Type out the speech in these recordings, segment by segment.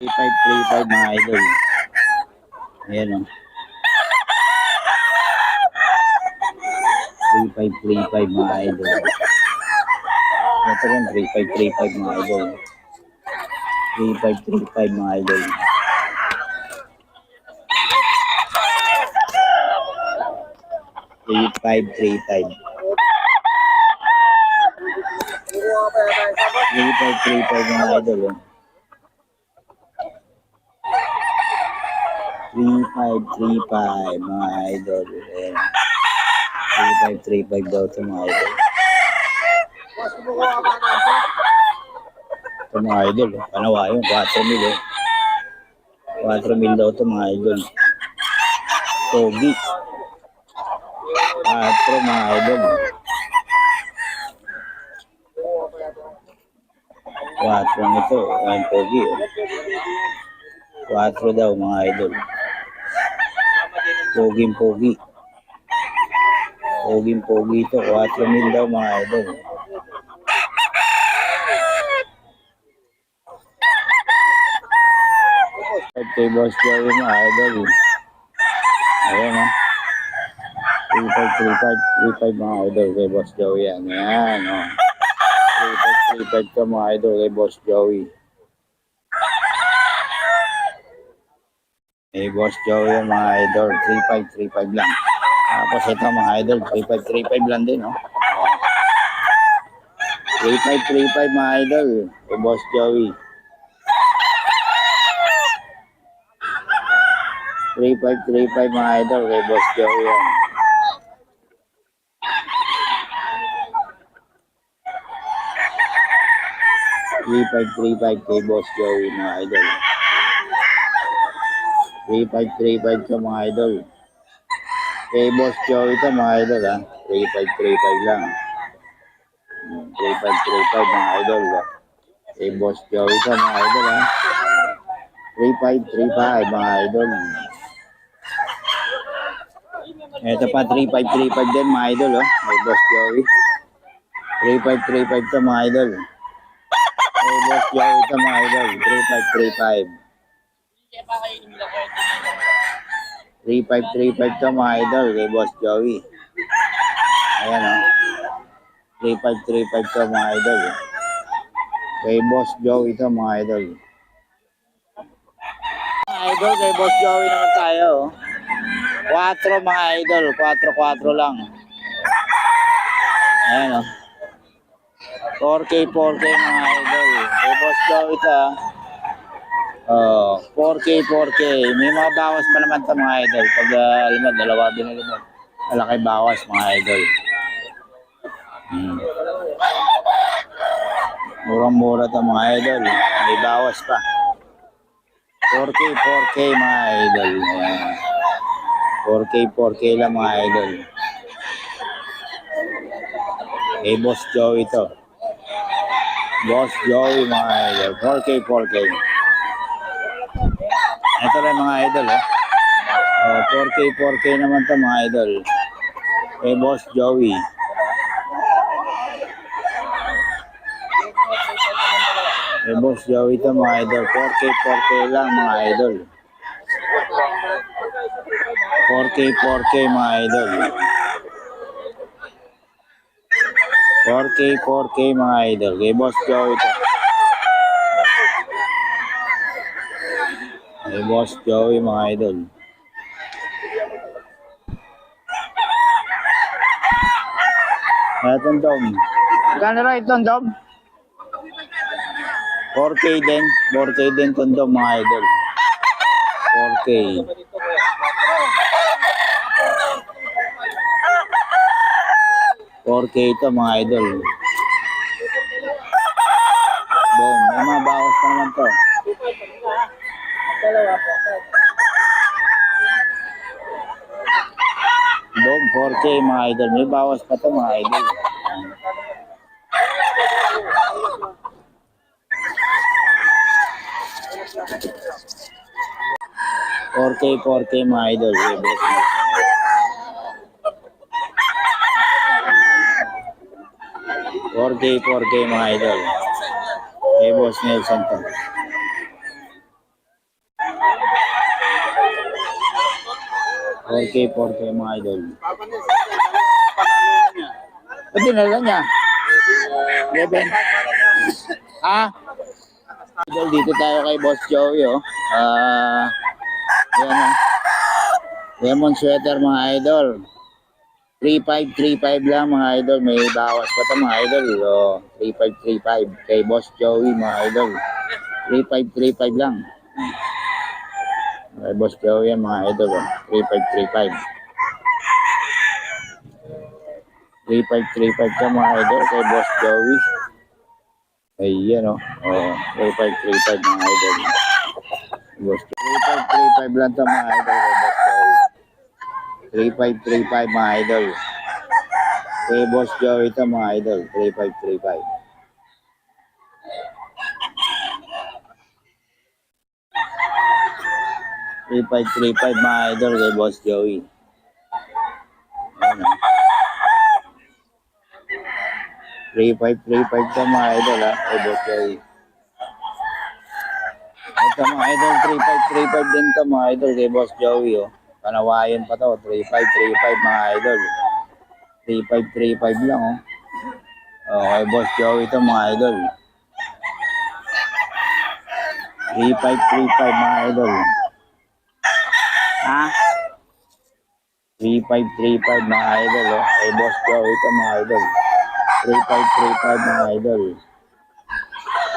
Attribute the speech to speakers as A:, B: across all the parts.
A: 3535 mga idol. Ayan o. 3535 mga idol. Ito rin 3535 mga idol. 3535 mga idol. 3535. 3535 mga idol. 3535 mga idol. 3535 daw ito mga idol. Ito mga idol. Panawa yung 4 mil eh. 4 mil daw ito mga idol. Pogi. 4 mga idol. 4 ito. Ayan pogi. 4 daw mga idol. Poging-pogi. Poging-pogi ito. 4 mil daw mga idol. Kay Boss Joey mga idol. Ayan o. 3535 mga idol kay Boss Joey yan. Ayan o. 3535 ka mga idol kay Boss Joey. Kay Boss Joey yung mga idol. 3535 lang. Tapos ito mga idol. 3535 lang din o. 3535 mga idol kay Boss Joey. 3535 mga idol kay Boss Joey yan. 3535 kay Boss Joey mga idol. 3535 ka mga idol. Kay Boss Joey ito mga idol ha. 3535 lang. 3535 mga idol ha. Kay Boss Joey ito mga idol ha. 3535 mga idol. Ito pa 3535 din mga idol oh. Kay Boss Joey. 3535 ito mga idol. Kay Boss Joey ito mga idol. 3535. 3535 ito mga idol kay Boss Joey. Ayan o. 3535 ito mga idol. Kay Boss Joey ito mga idol. Mga idol kay Boss Joey naman tayo. 4 mga idol. 4 lang. Ayan o. 4K mga idol. Kay Boss Joey ito 4K. May mga bawas pa naman ito mga idol. Pag dalawa binili mo. Malaki bawas mga idol. Murang-mura ito mga idol. May bawas pa. 4K mga idol. 4K lang mga idol. Kay Boss Joey ito. Boss Joey mga idol. 4K. Ito rin mga idol 4K naman ito mga idol. Kay Boss Joey. Kay Boss Joey ito mga idol. 4K lang mga idol. 4K mga idol. 4K mga idol. Kay Boss Joey ito. Kay Boss Joey mga idol. Itong dom. Magkano rin itong dom? 4K din. 4K din itong dom mga idol. 4K. 4K ito mga idol. Dom. May mga bawas pa naman to. Dom 4K mga idol. May bawas pa to mga idol. 4K mga idol. 4K mga idol. Kay Boss Nelson to. 4K, 4K mga idol. Ba't dinala niya? 11. Ha? Idol, dito tayo kay Boss Joey, oh. Yan, oh. Lemon sweater mga idol. 3535 lang mga idol. May bawas pa ito mga idol. Oh, 3535 kay Boss Joey mga idol. 3535 lang. Kay Boss Joey yan mga idol. Oh. 3535. 3535 ka mga idol kay Boss Joey. Ayan o. Oh. 3535 mga idol. Boss 3535 lang ito mga idol kay Boss Joey. 3535 mga idol. Kay Boss Joey ito mga idol. 3535. $3535 mga idol kay Boss Joey. Ayan o. 3535 ito mga idol ha. Kay Boss Joey. Ito mga idol. 3535 din ito mga idol kay Boss Joey o. Panawayan pa to. 3535 mga idol. 3535 lang oh. Oh, kay Boss Joey ito mga idol. 3535 mga idol. Ha? 3535 mga idol oh. Kay Boss Joey ito mga idol. 3535 mga idol.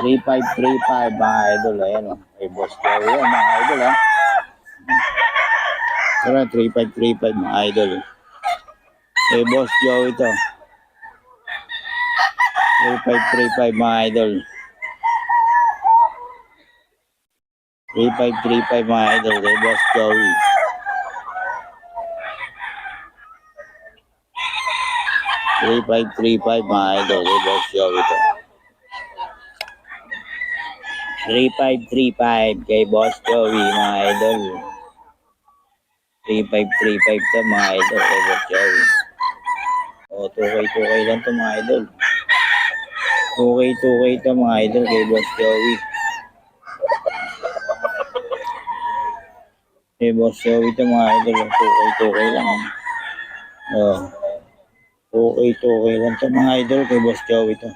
A: 3535 mga idol. Ayan oh. Kay Boss Joey yan mga idol ha. Pero 3535 mga idol. Kay Boss Joey ito. 3535 mga idol. 3535 mga idol kay Boss Joey. 3535 mga idol kay Boss Joey ito. 3535 kay Boss Joey mga idol. 3535 ito mga idol kay Boss Joey. O, 2K lang ito mga idol. 2K ito mga idol kay Boss Joey. Kay Boss Joey ito mga idol. 2K lang. O, 2K lang ito mga idol kay Boss Joey ito.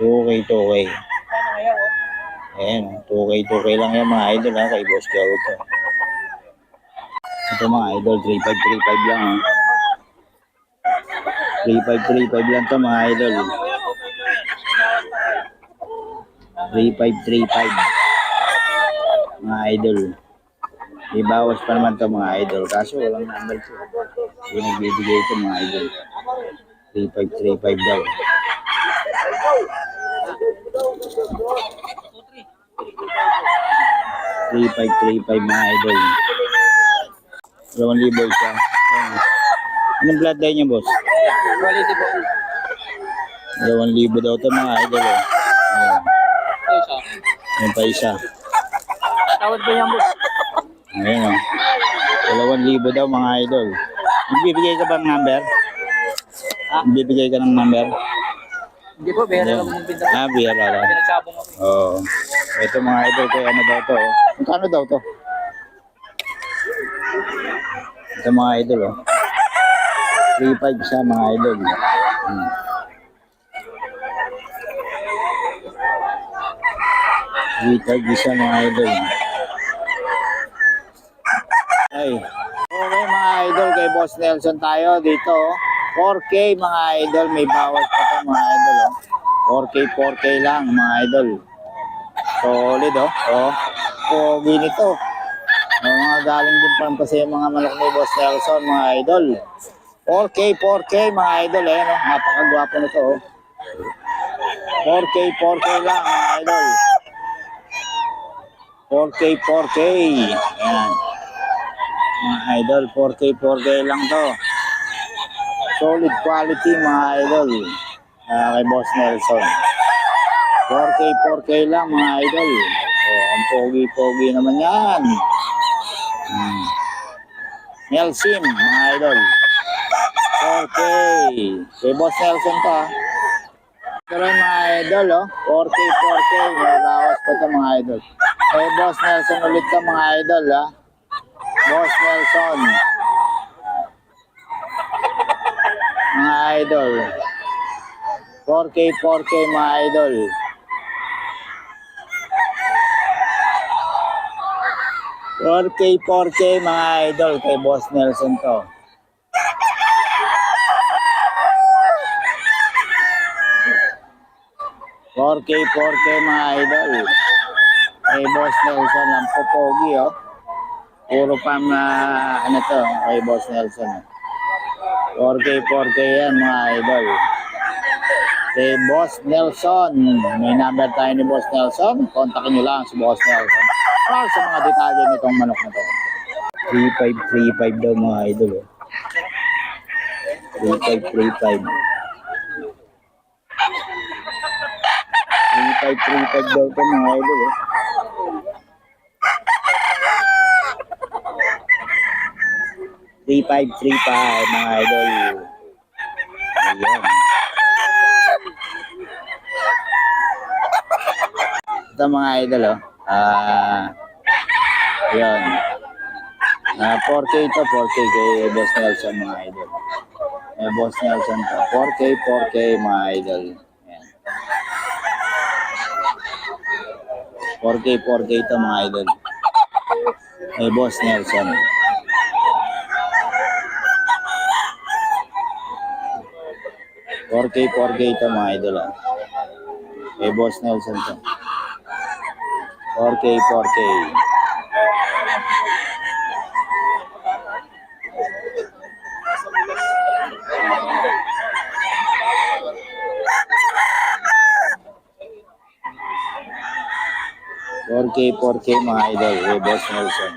A: 2K. Ayan, 2K lang yan mga idol ha kay Boss Joey ito. Ito mga idol, 3535 lang ha. 3535 lang ito mga idol. 3535 mga idol. Ibawas pa naman ito mga idol. Kaso walang number ito. Yung nagbibigay ito mga idol. 3535 daw. 3535 mga idol. 2,000 siya. Anong bloodline niya, boss?
B: Quality po.
A: 2,000 daw ito mga idol. Yan pa isa.
B: Tawad po yan, boss.
A: Ayan o. 2,000 daw mga idol. Nagbibigay ka ba ng number? Nagbibigay ka ng number?
B: Hindi po, bihira lang mong pinta.
A: Bihira lang.
B: Pinagsabong ako.
A: Oo. Ito mga idol, kaya ano daw to? Magkano daw to? Ito mga idol, 3,500 siya mga idol. Isa mga idol. Ay. Okay mga idol, kay Boss Nelson tayo dito. 4K mga idol, may bawas pa ito mga idol. 4K lang mga idol. Solid pogi nito. Mga galing din pa kasi mga manok ni Boss Nelson mga idol. 4K mga idol napakagwapo nito 4K lang mga idol. 4K. Ayan. Mga idol, 4K lang to. Solid quality mga idol. Kay Boss Nelson. 4K lang mga idol. Ang pogi naman yan. Nelson mga idol. 4K. Kay Boss Nelson to Pero mga idol 4K. May bawas pa ito mga idol. Kay Boss Nelson ulit to mga idol Boss Nelson. mga idol. 4K, 4K mga idol. 4K, 4K mga idol kay Boss Nelson to. K 4K mga idol. Kay Boss Nelson ang popogi oh. Puro pang ano to kay Boss Nelson. 4K 4K yan mga idol. Kay Boss Nelson. May number tayo ni Boss Nelson. Kontakin nyo lang si Boss Nelson. Para sa mga detalye nitong manok na to. 3535 daw mga idol oh. 3535. 3535 daw to mga idol eh. $3,535 mga idol. Ayan. Ito mga idol oh. Ayan. 4K to 4K kay Boss Nelson mga idol. Boss Nelson to. 4K 4K mga idol. Ayan. 4K 4K to mga idol. Boss Nelson. 4K 4K to mga idol. Boss Nelson to. 4K 4K. K 4K mga idol, Boss Nelson.